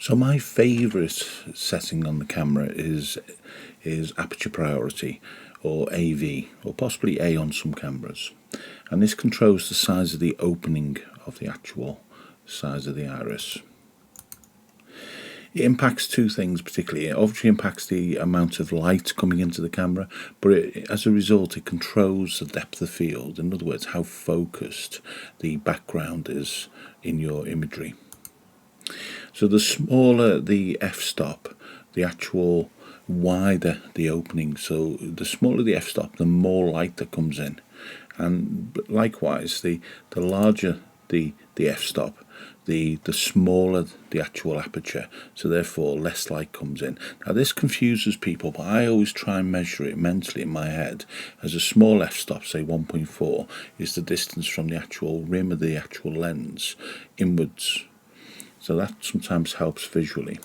So my favourite setting on the camera is aperture priority, or AV, or possibly A on some cameras. And this controls the size of the opening of the actual size of the iris. It impacts two things particularly. It obviously impacts the amount of light coming into the camera, but as a result it controls the depth of field. In other words, how focused the background is in your imagery. So the smaller the f-stop, the actual wider the opening. So the smaller the f-stop, the more light that comes in. And likewise, the larger the f-stop, the smaller the actual aperture, so therefore less light comes in. Now this confuses people, but I always try and measure it mentally in my head as a small f-stop, say 1.4, is the distance from the actual rim of the actual lens inwards. So that sometimes helps visually.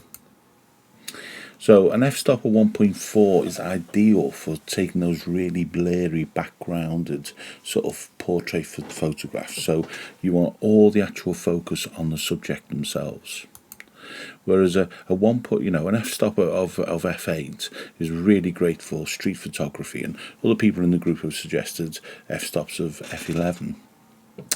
So an f-stop of 1.4 is ideal for taking those really blurry backgrounded sort of portrait photographs. So you want all the actual focus on the subject themselves. Whereas an f-stop of f8 is really great for street photography, and other people in the group have suggested f-stops of f11.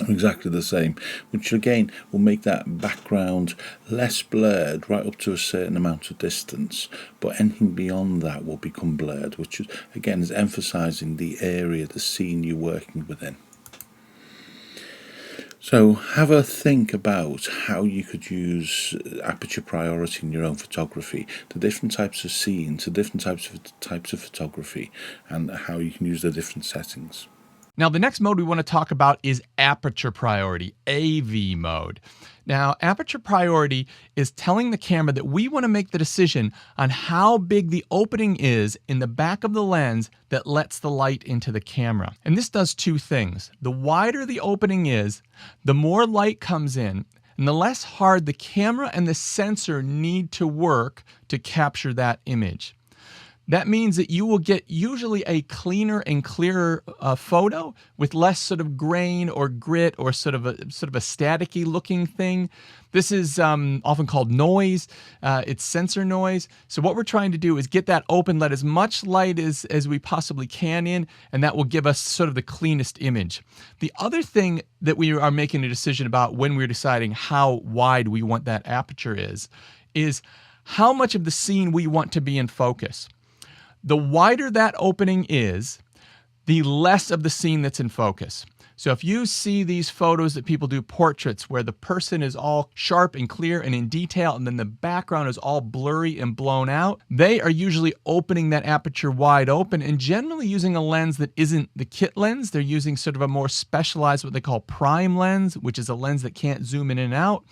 Exactly the same, which again will make that background less blurred right up to a certain amount of distance, but anything beyond that will become blurred, which again is emphasizing the area, the scene you're working within. So have a think about how you could use aperture priority in your own photography, the different types of scenes, the different types of photography, and how you can use the different settings. Now, the next mode we want to talk about is aperture priority, AV mode. Now, aperture priority is telling the camera that we want to make the decision on how big the opening is in the back of the lens that lets the light into the camera. And this does two things. The wider the opening is, the more light comes in, and the less hard the camera and the sensor need to work to capture that image. That means that you will get usually a cleaner and clearer photo with less sort of grain or grit or sort of a staticky looking thing. This is often called noise. It's sensor noise. So what we're trying to do is get that open, let as much light as we possibly can in, and that will give us sort of the cleanest image. The other thing that we are making a decision about when we're deciding how wide we want that aperture is how much of the scene we want to be in focus. The wider that opening is, the less of the scene that's in focus. So if you see these photos that people do, portraits, where the person is all sharp and clear and in detail, and then the background is all blurry and blown out, they are usually opening that aperture wide open and generally using a lens that isn't the kit lens. They're using sort of a more specialized, what they call prime lens, which is a lens that can't zoom in and out.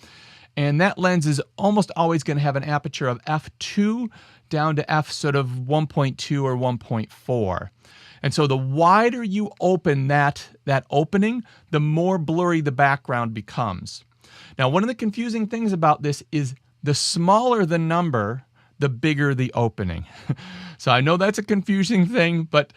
And that lens is almost always going to have an aperture of f2 down to f sort of 1.2 or 1.4. And so the wider you open that opening, the more blurry the background becomes. Now, one of the confusing things about this is the smaller the number, the bigger the opening. So I know that's a confusing thing, but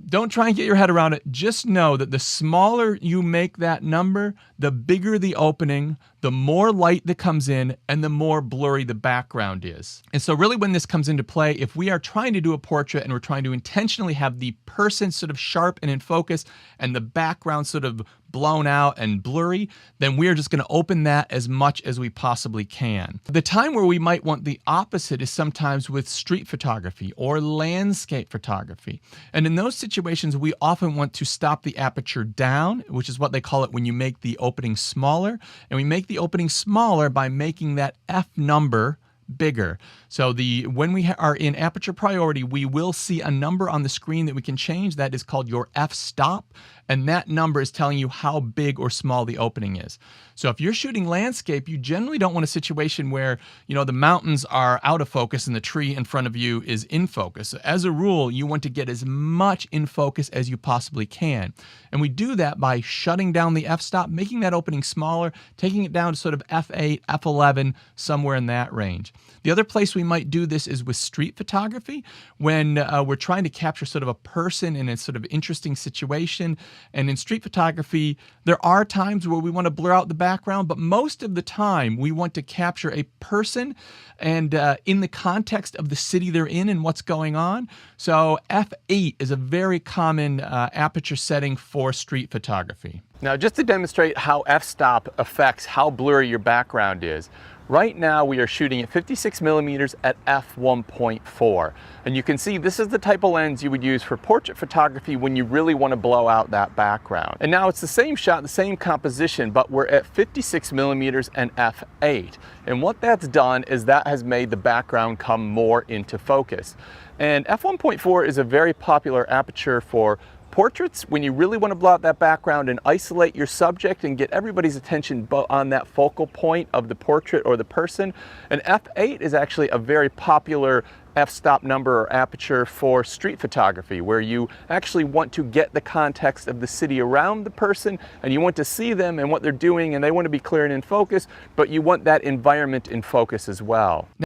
don't try and get your head around it. Just know that the smaller you make that number, the bigger the opening, the more light that comes in, and the more blurry the background is. And so really when this comes into play, if we are trying to do a portrait and we're trying to intentionally have the person sort of sharp and in focus and the background sort of blown out and blurry, then we are just going to open that as much as we possibly can. The time where we might want the opposite is sometimes with street photography or landscape photography. And in those situations, we often want to stop the aperture down, which is what they call it when you make the opening smaller. And we make the opening smaller by making that F number bigger. So when we are in aperture priority, we will see a number on the screen that we can change. That is called your f-stop. And that number is telling you how big or small the opening is. So if you're shooting landscape, you generally don't want a situation where, the mountains are out of focus and the tree in front of you is in focus. So as a rule, you want to get as much in focus as you possibly can. And we do that by shutting down the f-stop, making that opening smaller, taking it down to sort of f8, f11, somewhere in that range. The other place we might do this is with street photography, when we're trying to capture sort of a person in a sort of interesting situation. And in street photography, there are times where we want to blur out the background, but most of the time we want to capture a person and in the context of the city they're in and what's going on. So f8 is a very common aperture setting for street photography. Now, just to demonstrate how f-stop affects how blurry your background is, right now we are shooting at 56 millimeters at f1.4. And you can see this is the type of lens you would use for portrait photography when you really want to blow out that background. And now it's the same shot, the same composition, but we're at 56 millimeters and f8. And what that's done is that has made the background come more into focus. And f1.4 is a very popular aperture for portraits when you really want to blow out that background and isolate your subject and get everybody's attention on that focal point of the portrait or the person. And f8 is actually a very popular f-stop number or aperture for street photography, where you actually want to get the context of the city around the person and you want to see them and what they're doing, and they want to be clear and in focus, but you want that environment in focus as well.